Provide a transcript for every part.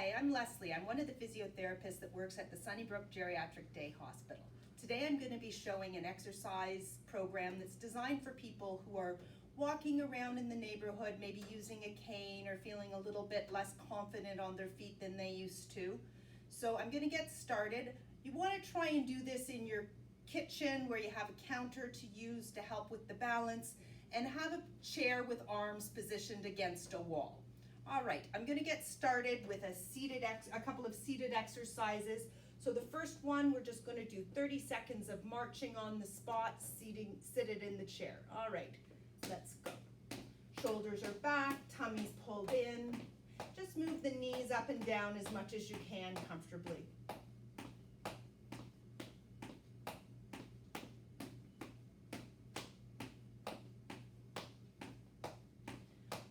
Hi, I'm Leslie. I'm one of the physiotherapists that works at the Sunnybrook Geriatric Day Hospital. Today I'm going to be showing an exercise program that's designed for people who are walking around in the neighborhood, maybe using a cane or feeling a little bit less confident on their feet than they used to. So I'm going to get started. You want to try and do this in your kitchen where you have a counter to use to help with the balance, and have a chair with arms positioned against a wall. All right, I'm going to get started with a couple of seated exercises. So the first one, we're just going to do 30 seconds of marching on the spot, seated in the chair. All right, let's go. Shoulders are back, tummy's pulled in. Just move the knees up and down as much as you can comfortably.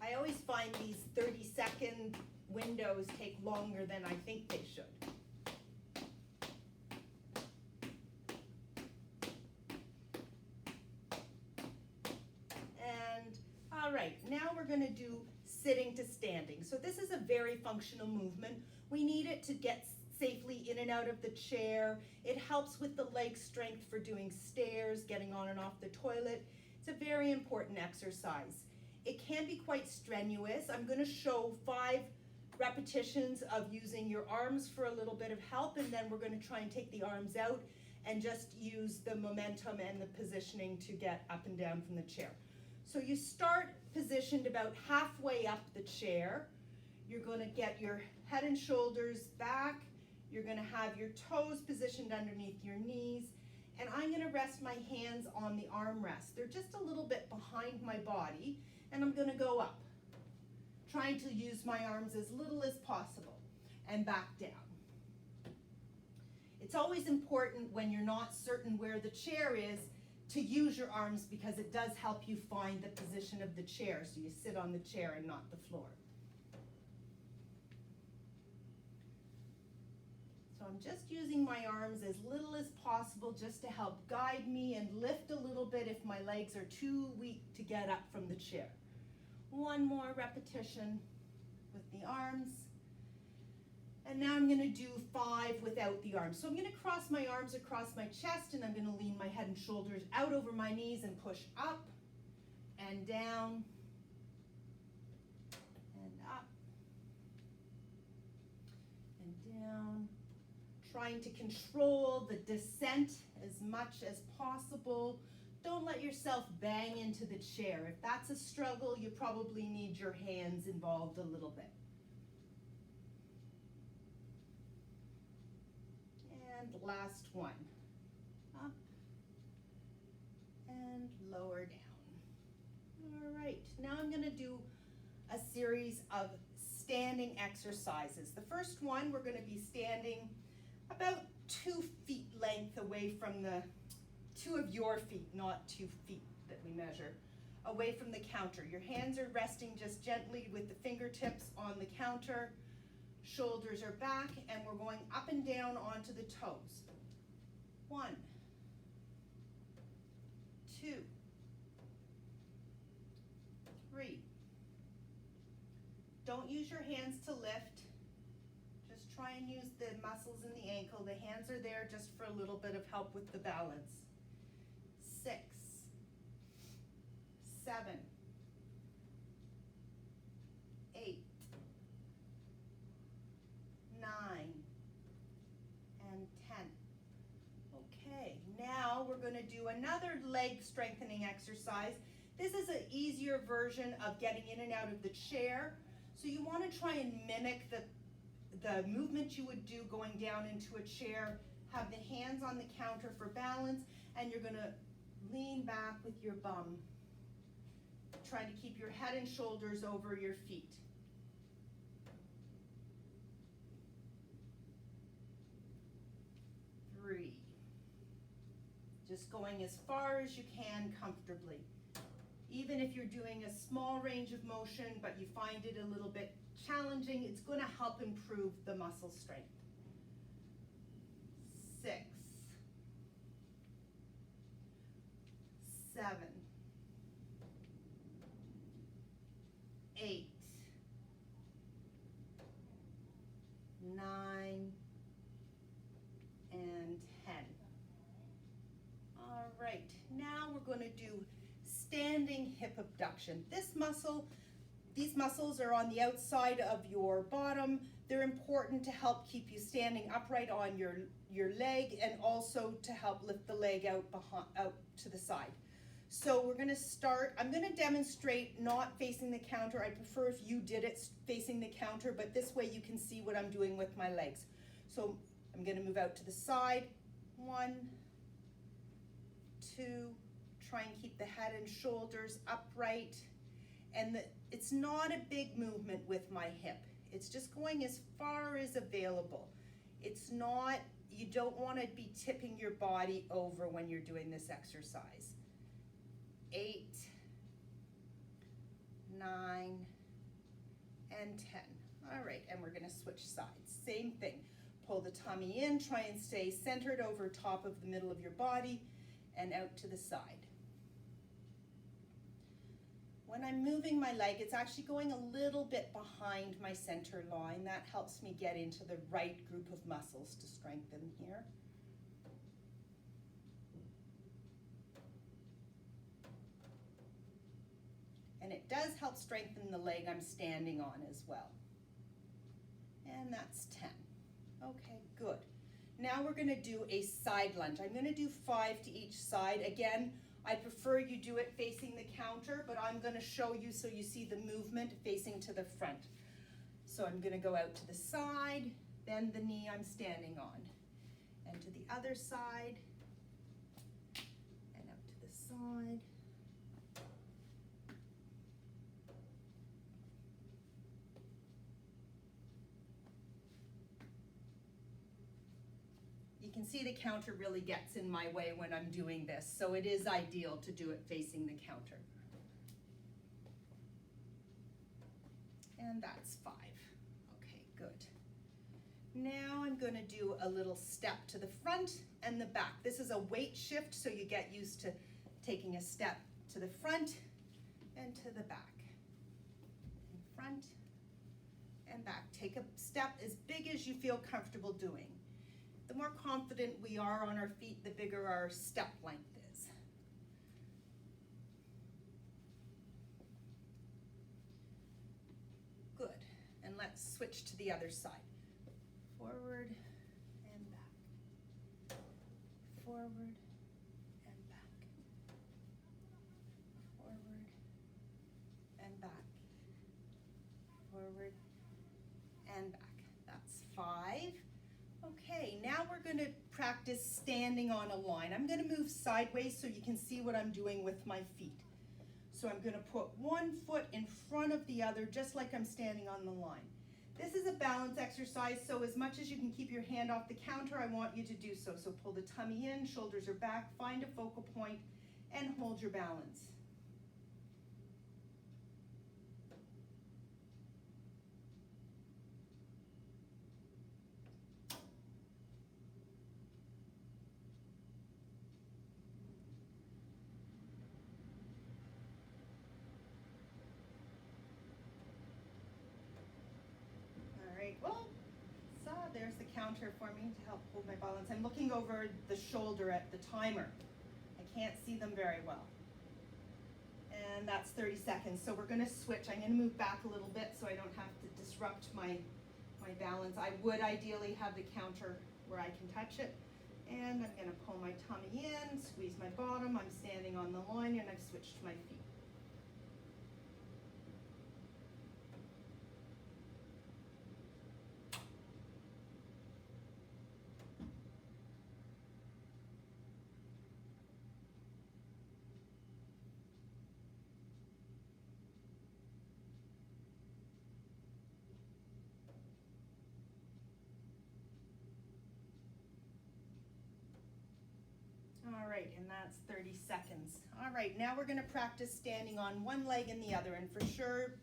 I always find these 30-second windows take longer than I think they should. And all right, now we're going to do sitting to standing. So this is a very functional movement. We need it to get safely in and out of the chair. It helps with the leg strength for doing stairs, getting on and off the toilet. It's a very important exercise. It can be quite strenuous. I'm going to show 5 repetitions of using your arms for a little bit of help, and then we're going to try and take the arms out and just use the momentum and the positioning to get up and down from the chair. So you start positioned about halfway up the chair. You're going to get your head and shoulders back. You're going to have your toes positioned underneath your knees, and I'm going to rest my hands on the armrest. They're just a little bit behind my body, and I'm going to go up, trying to use my arms as little as possible, and back down. It's always important when you're not certain where the chair is to use your arms, because it does help you find the position of the chair, so you sit on the chair and not the floor. So I'm just using my arms as little as possible just to help guide me and lift a little bit if my legs are too weak to get up from the chair. One more repetition with the arms. And now I'm going to do 5 without the arms. So I'm going to cross my arms across my chest, and I'm going to lean my head and shoulders out over my knees and push up and down and up and down. Trying to control the descent as much as possible. Don't let yourself bang into the chair. If that's a struggle, you probably need your hands involved a little bit. And last one. Up and lower down. All right, now I'm going to do a series of standing exercises. The first one, we're going to be standing about 2 feet length away from 2 of your feet, not 2 feet that we measure, away from the counter. Your hands are resting just gently with the fingertips on the counter. Shoulders are back, and we're going up and down onto the toes. 1, 2, 3. Don't use your hands to lift. Just try and use the muscles in the ankle. The hands are there just for a little bit of help with the balance. 6, 7, 8, 9, and 10. Okay, now we're going to do another leg strengthening exercise. This is an easier version of getting in and out of the chair. So you want to try and mimic the movement you would do going down into a chair. Have the hands on the counter for balance, and you're going to lean back with your bum. Try to keep your head and shoulders over your feet. 3. Just going as far as you can comfortably. Even if you're doing a small range of motion, but you find it a little bit challenging, it's going to help improve the muscle strength. 6, 7, 8, gonna do standing hip abduction. These muscles are on the outside of your bottom. They're important to help keep you standing upright on your leg and also to help lift the leg out to the side. So we're gonna start, I'm gonna demonstrate not facing the counter. I prefer if you did it facing the counter, but this way you can see what I'm doing with my legs. So I'm gonna move out to the side. 1, 2, try and keep the head and shoulders upright. And it's not a big movement with my hip. It's just going as far as available. It's not, you don't wanna be tipping your body over when you're doing this exercise. 8, 9, and 10. All right, and we're gonna switch sides. Same thing. Pull the tummy in, try and stay centered over top of the middle of your body and out to the side. When I'm moving my leg, it's actually going a little bit behind my center line. That helps me get into the right group of muscles to strengthen here. And it does help strengthen the leg I'm standing on as well. And that's 10. Okay, good. Now we're gonna do a side lunge. I'm gonna do 5 to each side. Again, I prefer you do it facing the counter, but I'm gonna show you so you see the movement facing to the front. So I'm gonna go out to the side, bend the knee I'm standing on, and to the other side, and out to the side. You can see the counter really gets in my way when I'm doing this, so it is ideal to do it facing the counter. And that's 5. Okay, good. Now I'm going to do a little step to the front and the back. This is a weight shift, so you get used to taking a step to the front and to the back. In front and back. Take a step as big as you feel comfortable doing. The more confident we are on our feet, the bigger our step length is. Good, and let's switch to the other side. Forward and back. Forward and back. Forward and back. Forward and back. That's 5. Okay, now we're going to practice standing on a line. I'm going to move sideways so you can see what I'm doing with my feet. So I'm going to put one foot in front of the other, just like I'm standing on the line. This is a balance exercise, so as much as you can keep your hand off the counter, I want you to do so. So pull the tummy in, shoulders are back, find a focal point, and hold your balance. Well, so there's the counter for me to help hold my balance. I'm looking over the shoulder at the timer. I can't see them very well. And that's 30 seconds. So we're going to switch. I'm going to move back a little bit so I don't have to disrupt my balance. I would ideally have the counter where I can touch it. And I'm going to pull my tummy in, squeeze my bottom. I'm standing on the line and I've switched my feet. All right, and that's 30 seconds. All right, now we're gonna practice standing on one leg and the other, and for sure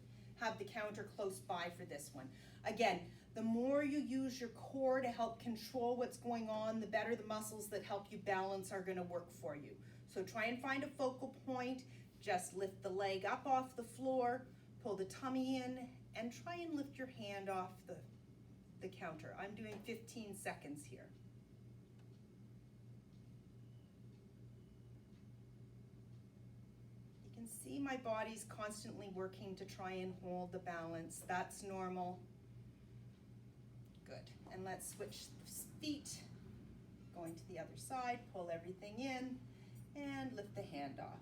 have the counter close by for this one. Again, the more you use your core to help control what's going on, the better the muscles that help you balance are gonna work for you. So try and find a focal point, just lift the leg up off the floor, pull the tummy in, and try and lift your hand off the counter. I'm doing 15 seconds here. can see my body's constantly working to try and hold the balance. That's normal. Good. And let's switch the feet. Going to the other side, pull everything in, and lift the hand off.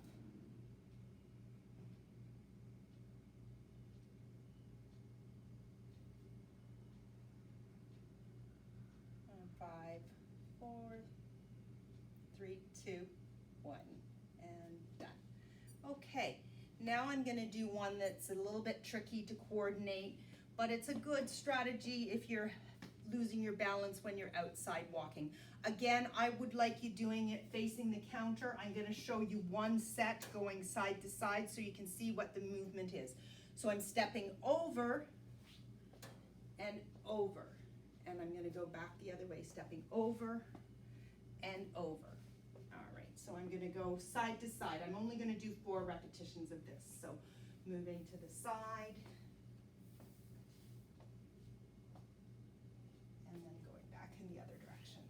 And 5, 4, 3, 2, 1, and done. Okay, now I'm going to do one that's a little bit tricky to coordinate, but it's a good strategy if you're losing your balance when you're outside walking. Again, I would like you doing it facing the counter. I'm going to show you one set going side to side so you can see what the movement is. So I'm stepping over and over, and I'm going to go back the other way, stepping over and over. All right, so I'm going to go side to side. I'm only going to do 4 repetitions of this. So moving to the side, and then going back in the other direction.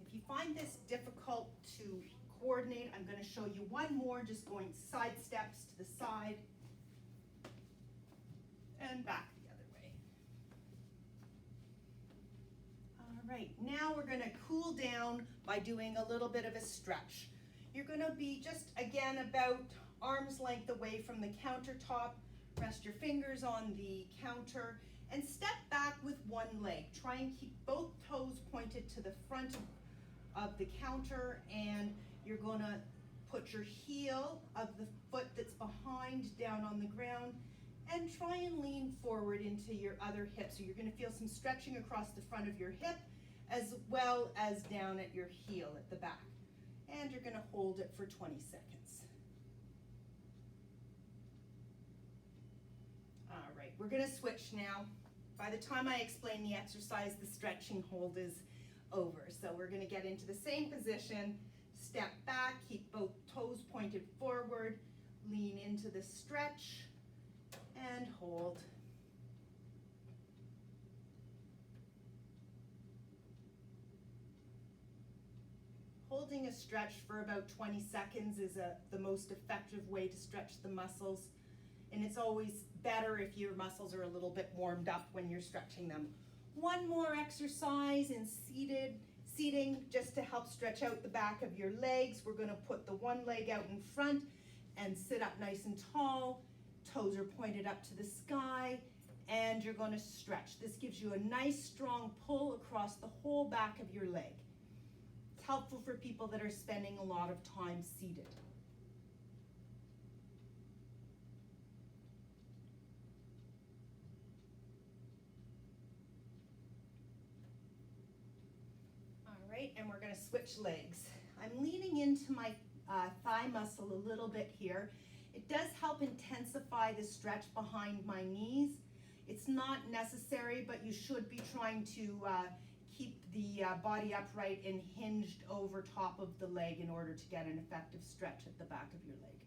If you find this difficult to coordinate, I'm going to show you one more, just going side steps to the side and back the other way. All right, now we're going to cool down by doing a little bit of a stretch. You're going to be just, again, about arm's length away from the countertop. Rest your fingers on the counter and step back with one leg. Try and keep both toes pointed to the front of the counter, and you're going to put your heel of the foot that's behind down on the ground and try and lean forward into your other hip. So you're going to feel some stretching across the front of your hip as well as down at your heel at the back. And you're going to hold it for 20 seconds. All right, we're going to switch now. By the time I explain the exercise, the stretching hold is over. So we're going to get into the same position, step back, keep both toes pointed forward, lean into the stretch, and hold. Holding a stretch for about 20 seconds is the most effective way to stretch the muscles, and it's always better if your muscles are a little bit warmed up when you're stretching them. One more exercise in seating just to help stretch out the back of your legs. We're going to put the one leg out in front and sit up nice and tall. Toes are pointed up to the sky, and you're going to stretch. This gives you a nice strong pull across the whole back of your leg. It's helpful for people that are spending a lot of time seated. And we're going to switch legs. I'm leaning into my thigh muscle a little bit here. It does help intensify the stretch behind my knees. It's not necessary, but you should be trying to keep the body upright and hinged over top of the leg in order to get an effective stretch at the back of your leg.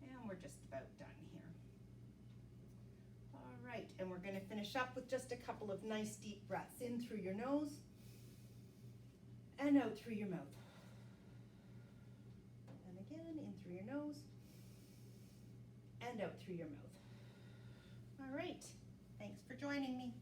And we're just about done here. All right, and we're going to finish up with just a couple of nice deep breaths in through your nose and out through your mouth. And again, in through your nose and out through your mouth. All right, thanks for joining me.